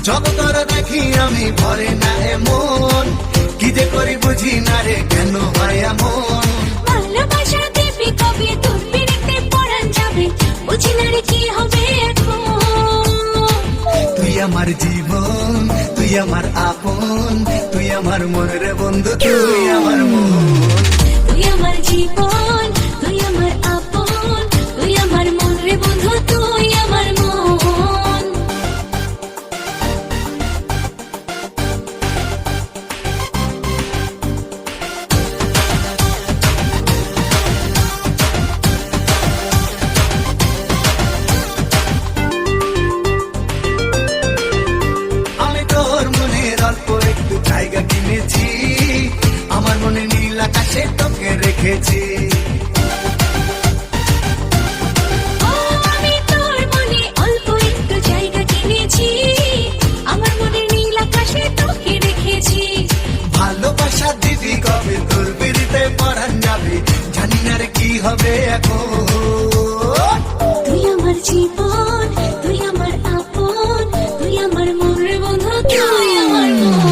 যত তোর দেখি আমি ভরে না এমন, কি যে করি বুঝি না রে কেন হয় এমন। ভালোবাসা দিবি কবে তোর পিড়িতে পরাণ যাবে, বুঝি না রে কি হবে এখন। তুই আমার জীবন, তুই আমার আপন, তুই আমার মন রে বন্ধু, তুই আমার মন। তুই আমার জীবন, তুই আমার আপন, তুই আমার মন রে বন্ধু, তুই আমার মন। আমি তোর মনের অল্প একটু জায়গা কিনেছি, আমার মনে নীল আকাশে তোকে রেখেছি। ও আমি তোর মনে অল্প একটু জায়গা কিনেছি, আমার মনে নীল আকাশে তোকে রেখেছি। ভালোবাসা দিবি কবে তোর বিড়িতে পরাণ যাবে, জানি না রে কি হবে এখন। তুই আমার জীবন, তুই আমার আপন, তুই আমার মন রে বন্ধু, তুই আমার মন।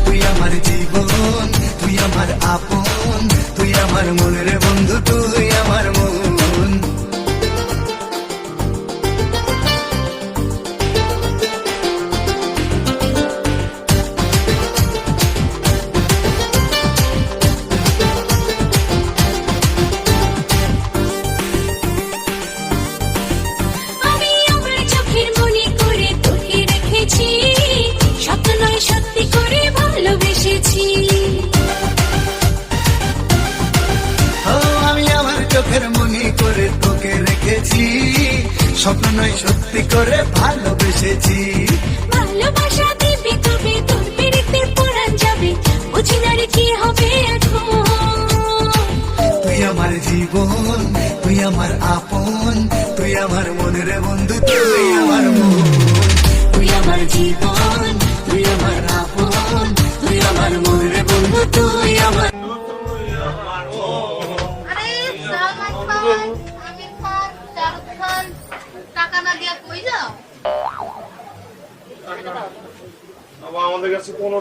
তুই আমার জীবন, তুই আমার আপন, তুই আমার মন রে বন্ধু, তুই আমার মন। আমি আমার চোখের মনে করে তোকে রেখেছি, স্বপ্ন নয় সত্যি করে ভালোবেসেছি। ও আমি আমার চোখের মনি করে তোকে রেখেছি, স্বপ্ন নয় সত্যি করে ভালোবেসেছি। ভালোবাসা দিবি তবে তোর পিড়িতে পরাণ যাবে, বুঝি না রে কি হবে এখন। তুই আমার জীবন, তুই আমার আপন, তুই আমার মন রে বন্ধু, তুই আমার মন। তুই আমার জীবন, তুই আমার আপন, তুই আমার মন রে বন্ধু, তুই আমার। আরে সালমান খান, আমির খান, শাহরুখ খান টাকা না দিয়া কই যাও? আমাদের কাছে কোনো